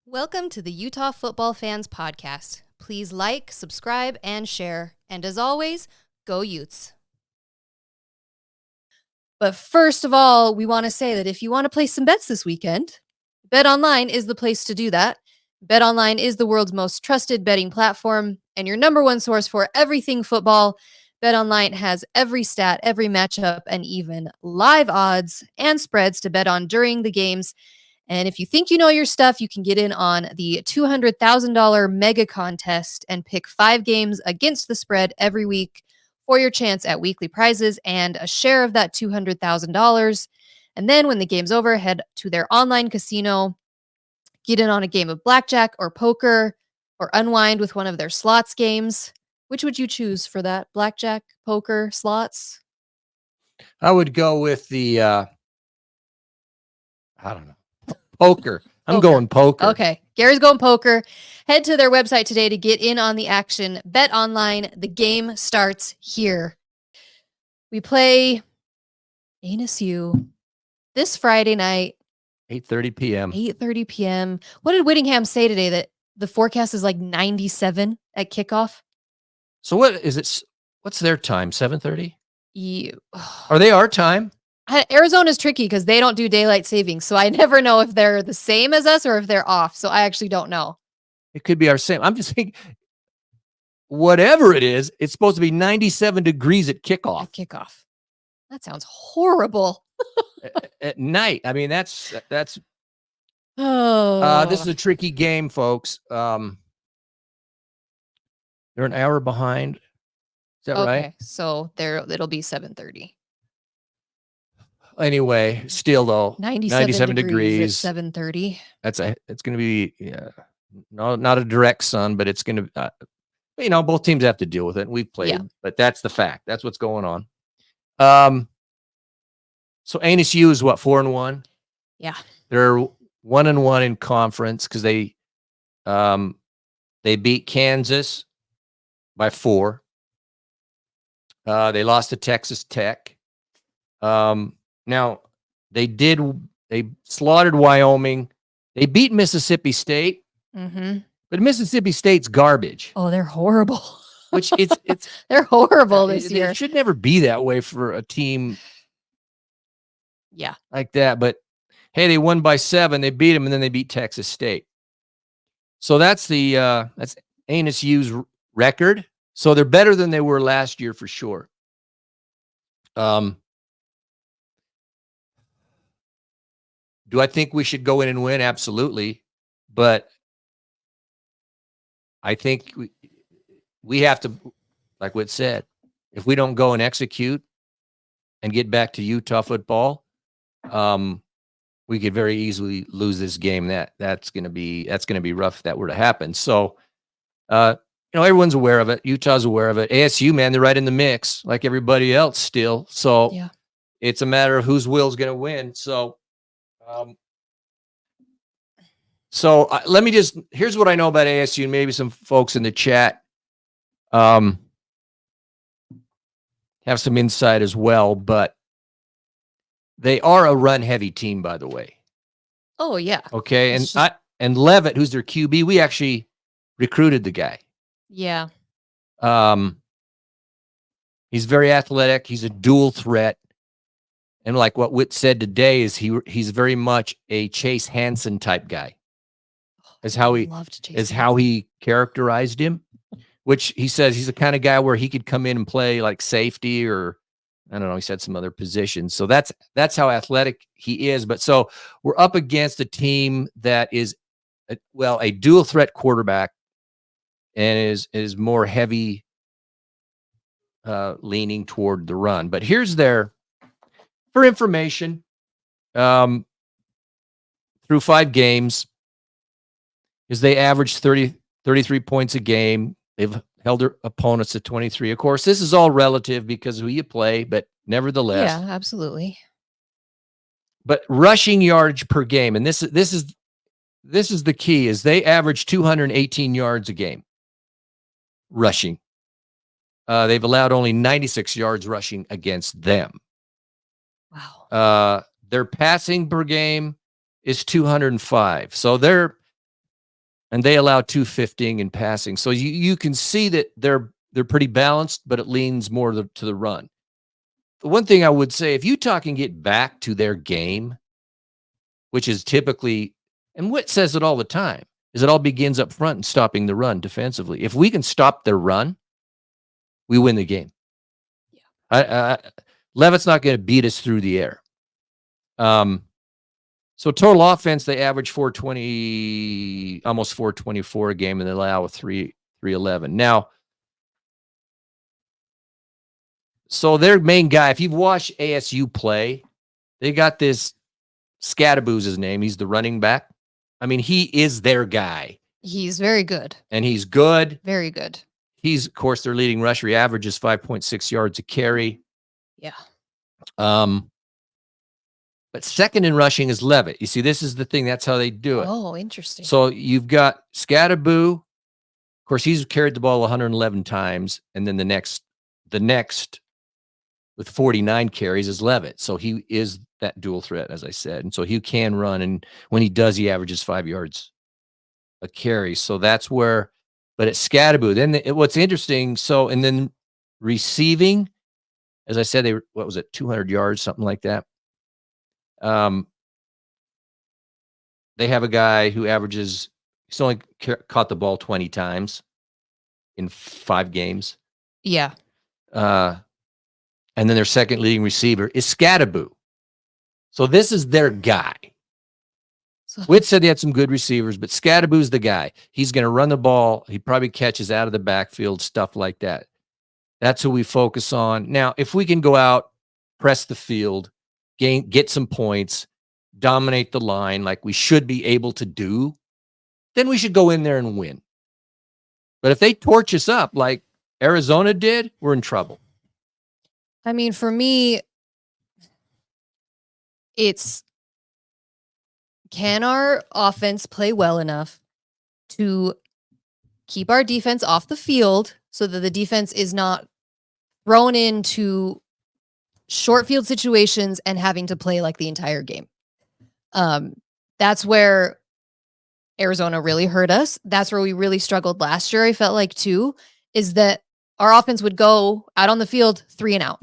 Welcome to the Utah Football Fans Podcast. Please like, subscribe, and share. And as always, go Utes. But first of all, we want to say that if you want to place some bets this weekend, BetOnline is the place to do that. BetOnline is the world's most trusted betting platform and your number one source for everything football. BetOnline has every stat, every matchup, and even live odds and spreads to bet on during the games. And if you think you know your stuff, you can get in on the $200,000 mega contest and pick 5 games against the spread every week for your chance at weekly prizes and a share of that $200,000. And then when the game's over, head to their online casino, get in on a game of blackjack or poker, or unwind with one of their slots games. Which would you choose for that? Blackjack, poker, slots? I would go with the, I don't know, poker. I'm going poker. Okay. Gary's going poker. Head to their website today to get in on the action. Bet online. The game starts here. We play ASU this Friday night. 8:30 p.m. 8:30 p.m. What did Whittingham say today? That the forecast is like 97 at kickoff? So what is it? What's their time? 7:30? Are Are they our time? Arizona's tricky because they don't do daylight savings. So I never know if they're the same as us or if they're off. So I actually don't know. It could be our same. I'm just thinking, whatever it is, it's supposed to be 97 degrees at kickoff. At kickoff. That sounds horrible. At night. I mean, that's Oh, this is a tricky game, folks. They're an hour behind. Is that right? Okay. So it'll be 7:30. Anyway, still though, 97 degrees at 7:30. It's going to be not a direct sun, but it's going to both teams have to deal with it. We've played, but that's the fact. That's what's going on. So ASU is what, 4-1? Yeah. They're 1-1 in conference because they beat Kansas by 4. They lost to Texas Tech. Now they slaughtered Wyoming. They beat Mississippi State, but Mississippi State's garbage. Oh, they're horrible. Which it's they're horrible this year. It should never be that way for a team. Yeah, like that. But hey, they won by 7. They beat them, and then they beat Texas State. So that's that's ASU's record. So they're better than they were last year for sure. Do I think we should go in and win? Absolutely. But I think we have to, like what said, if we don't go and execute and get back to Utah football, we could very easily lose this game. That's going to be rough if that were to happen. So, everyone's aware of it. Utah's aware of it. ASU, man, they're right in the mix like everybody else still. So it's a matter of whose will's going to win. So, let me here's what I know about ASU, and maybe some folks in the chat have some insight as well, but they are a run-heavy team, by the way. Oh, yeah. Okay, and Levitt, who's their QB, we actually recruited the guy. Yeah. He's very athletic. He's a dual threat. And like what Witt said today is he's very much a Chase Hansen type guy. Is how he characterized him, which he says he's the kind of guy where he could come in and play like safety, or I don't know, he said some other positions. So that's how athletic he is. But so we're up against a team that is a dual threat quarterback and is more heavy leaning toward the run. But here's for information, through 5 games, is they average 33 points a game. They've held their opponents to 23. Of course, this is all relative because of who you play, but nevertheless. Yeah, absolutely. But rushing yards per game, and this is the key, is they average 218 yards a game rushing. They've allowed only 96 yards rushing against them. Wow. Their passing per game is 205. So they're and they allow 250 in passing. So you can see that they're pretty balanced, but it leans more to the run. The one thing I would say, if Utah can get back to their game, which is typically, and Witt says it all the time, is it all begins up front and stopping the run defensively. If we can stop their run, we win the game. Yeah. Leavitt's not going to beat us through the air. So total offense, they average 420, almost 424 a game, and they allow a 311. Now, so their main guy, if you've watched ASU play, they got this Scadaboo's his name. He's the running back. I mean, he is their guy. He's very good. And he's good. Very good. He's, of course, their leading rusher. He averages 5.6 yards a carry. Yeah. But second in rushing is Leavitt. You see, this is the thing. That's how they do it. Oh, interesting. So you've got Scadaboo. Of course, he's carried the ball 111 times. And then the next with 49 carries is Leavitt. So he is that dual threat, as I said. And so he can run. And when he does, he averages 5 yards a carry. So that's where, but it's Scadaboo. Then what's interesting, and then receiving, as I said, what was it, 200 yards, something like that. They have a guy who averages, he's only caught the ball 20 times in 5 games. Yeah. And then their second leading receiver is Scadaboo. So this is their guy. Witt said they had some good receivers, but Scadaboo's the guy. He's going to run the ball. He probably catches out of the backfield, stuff like that. That's who we focus on. Now, if we can go out, press the field, get some points, dominate the line like we should be able to do, then we should go in there and win. But if they torch us up like Arizona did, we're in trouble. I mean, for me, it's, can our offense play well enough to keep our defense off the field so that the defense is not thrown into short field situations and having to play like the entire game? That's where Arizona really hurt us. That's where we really struggled last year, I felt like, too, is that our offense would go out on the field 3 and out.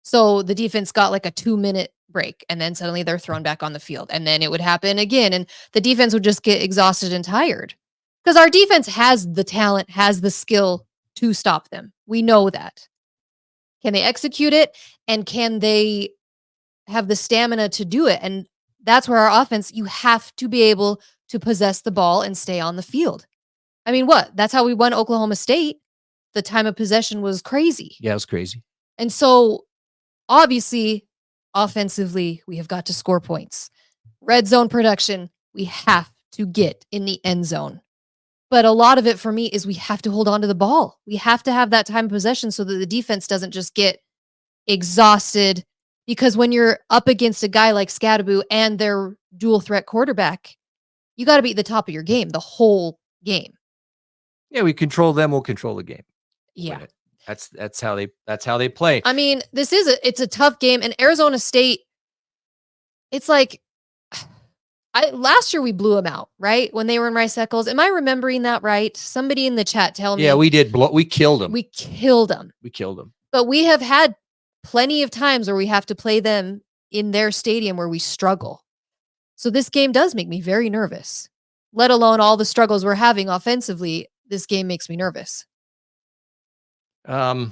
So the defense got like a 2-minute break, and then suddenly they're thrown back on the field. And then it would happen again, and the defense would just get exhausted and tired. Because our defense has the talent, has the skill to stop them. We know that. Can they execute it? And can they have the stamina to do it? And that's where our offense, you have to be able to possess the ball and stay on the field. I mean, that's how we won Oklahoma State. The time of possession was crazy. Yeah, it was crazy. And so, obviously, offensively, we have got to score points. Red zone production, we have to get in the end zone. But a lot of it for me is we have to hold on to the ball. We have to have that time of possession so that the defense doesn't just get exhausted. Because when you're up against a guy like Scadaboo and their dual threat quarterback, you got to be at the top of your game the whole game. Yeah, we control them, we'll control the game. Yeah. That's how they play. I mean, it's a tough game, and Arizona State, it's like, last year we blew them out, right? When they were in Rice Eccles. Am I remembering that right? Somebody in the chat tell me. Yeah, we did. We killed them. We killed them. But we have had plenty of times where we have to play them in their stadium where we struggle. So this game does make me very nervous, let alone all the struggles we're having offensively. This game makes me nervous. What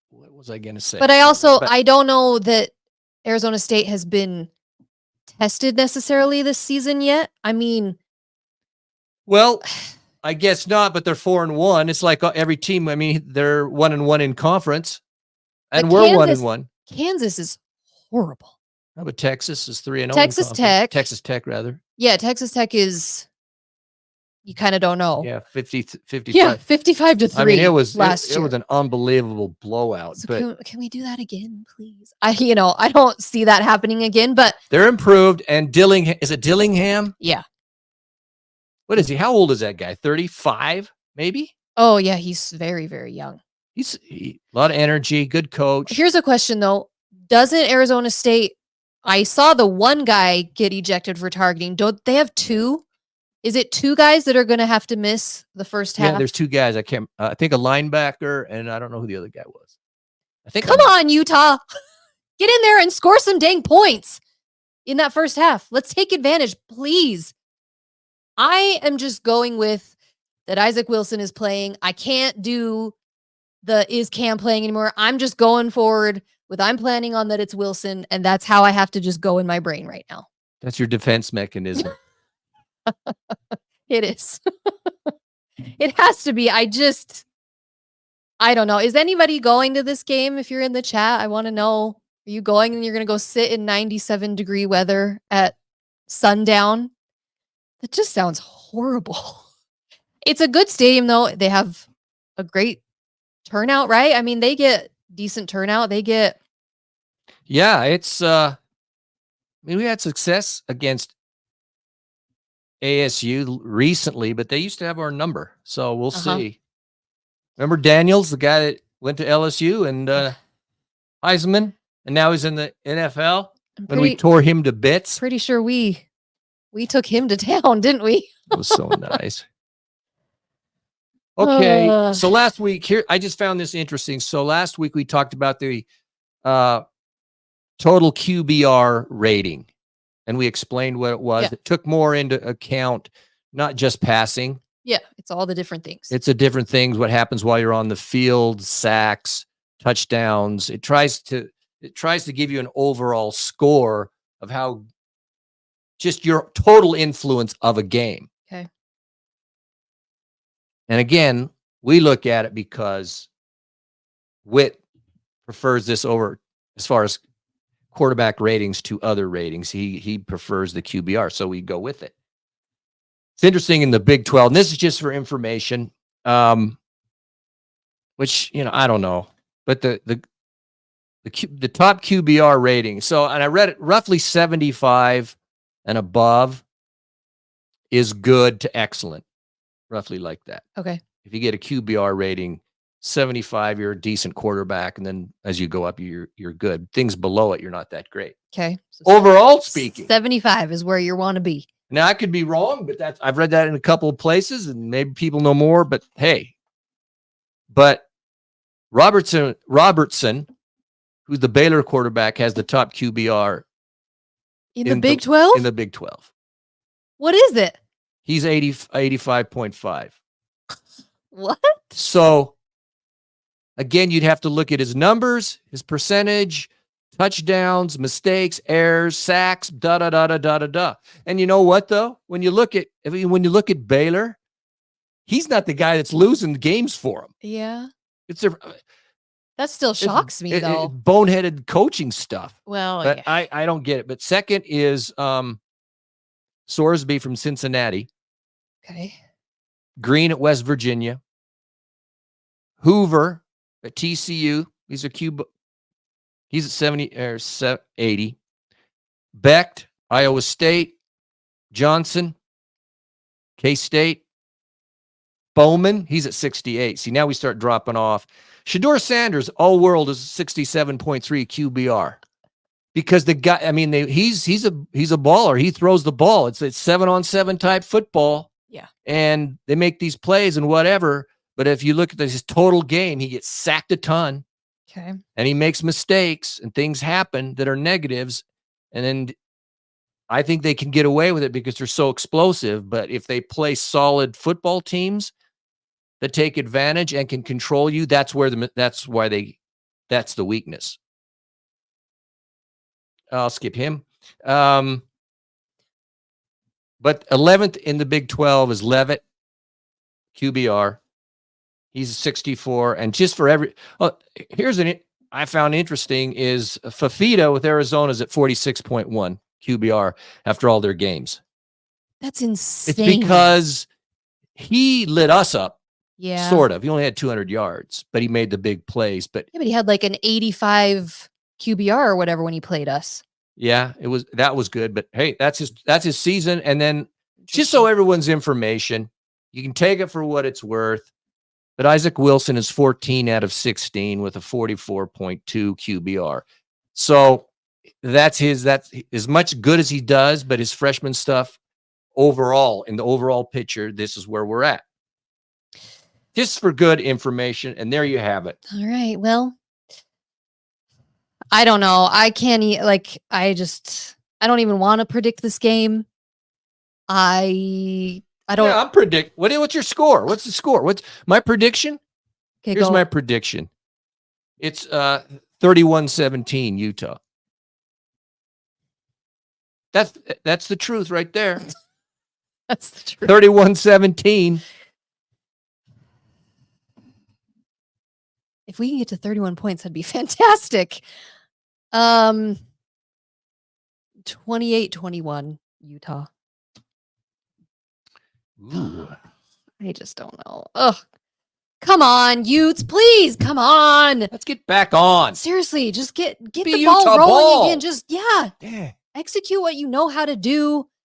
was I going to say? But I don't know that Arizona State has been tested necessarily this season yet. I mean, well, I guess not, but they're 4-1. It's like every team. I mean, they're 1-1 in conference, and we're 1-1. Kansas is horrible. How about Texas is 3-0? Texas Tech, rather. Yeah, Texas Tech is. You kind of don't know. Yeah, 55. Yeah, 55-3. I mean, it was an unbelievable blowout. So but can we do that again, please? I don't see that happening again. But they're improved. And is it Dillingham? Yeah. What is he? How old is that guy? 35, maybe? Oh yeah, he's very, very young. He's a lot of energy. Good coach. Here's a question though: doesn't Arizona State I saw the one guy get ejected for targeting. Don't they have two? Is it two guys that are going to have to miss the first half? Yeah, there's two guys. I can't. I think a linebacker, and I don't know who the other guy was. I think. Come on, Utah, get in there and score some dang points in that first half. Let's take advantage, please. I am just going with that. Isaac Wilson is playing. I can't do the is Cam playing anymore. I'm just going forward with I'm planning on that it's Wilson, and that's how I have to just go in my brain right now. That's your defense mechanism. It is. It has to be. I don't know. Is anybody going to this game? If you're in the chat, I want to know. Are you going and you're going to go sit in 97-degree weather at sundown? That just sounds horrible. It's a good stadium, though. They have a great turnout, right? I mean, they get decent turnout. Yeah, it's I mean, we had success against ASU recently, but they used to have our number. So we'll see. Remember Daniels, the guy that went to LSU and Heisman, and now he's in the NFL when we tore him to bits? Pretty sure we took him to town, didn't we? It was so nice. Okay, so last week here, I just found this interesting. So last week we talked about the total QBR rating, and we explained what it was. Yeah. It took more into account, not just passing. Yeah, it's all the different things. It's a different things. What happens while you're on the field, sacks, touchdowns. It tries to give you an overall score of how just your total influence of a game. Okay. And again, we look at it because Witt prefers this over as far as quarterback ratings to other ratings. He prefers the QBR, so we go with it. It's interesting in the Big 12, and this is just for information, which, I don't know, but the top QBR rating. So, and I read it, roughly 75 and above is good to excellent, roughly like that. Okay. If you get a QBR rating 75, you're a decent quarterback, and then as you go up, you're good. Things below it, you're not that great. Okay. So overall speaking, 75 is where you want to be. Now I could be wrong, but I've read that in a couple of places, and maybe people know more. But hey, Robertson, who's the Baylor quarterback, has the top QBR in the Big 12. In the Big 12, what is it? He's 85.5. What? So again, you'd have to look at his numbers, his percentage, touchdowns, mistakes, errors, sacks, da. And you know what though? When you look at Baylor, he's not the guy that's losing games for him. Yeah. That still shocks me though. Boneheaded coaching stuff. Well, but yeah. I don't get it. But second is Sorsby from Cincinnati. Okay. Green at West Virginia. Hoover at TCU. He's at 70 or 80. Becht, Iowa State. Johnson, K-State. Bowman, he's at 68. See, now we start dropping off. Shedeur Sanders, all world, is 67.3 QBR. Because the guy, I mean, he's a baller. He throws the ball. It's 7-on-7 type football. Yeah. And they make these plays and whatever. But if you look at his total game, he gets sacked a ton. Okay. And he makes mistakes and things happen that are negatives. And then I think they can get away with it because they're so explosive. But if they play solid football teams that take advantage and can control you, that's the weakness. I'll skip him. But 11th in the Big 12 is Leavitt, QBR. He's 64. And just for I found interesting is Fafita with Arizona is at 46.1 QBR after all their games. That's insane. It's because he lit us up. Yeah. Sort of. He only had 200 yards, but he made the big plays. But he had like an 85 QBR or whatever when he played us. Yeah, that was good. But hey, that's his season. And then just so everyone's information, you can take it for what it's worth. But Isaac Wilson is 14 out of 16 with a 44.2 QBR. So that's as much good as he does, but his freshman stuff overall, in the overall picture, this is where we're at. Just for good information, and there you have it. All right. Well, I don't know. I can't I don't even want to predict this game. I don't. Yeah, I'm predict. What's your score? What's the score? What's my prediction? Okay, here's my prediction. It's 31-17 Utah. That's the truth right there. That's the truth. 31-17. If we can get to 31 points, that'd be fantastic. 28-21 Utah. Ooh. I just don't know. Ugh. Come on, Utes, please. Come on. Let's get back on. Seriously, just get the Utah ball rolling ball. again. Just Yeah. execute what you know how to do.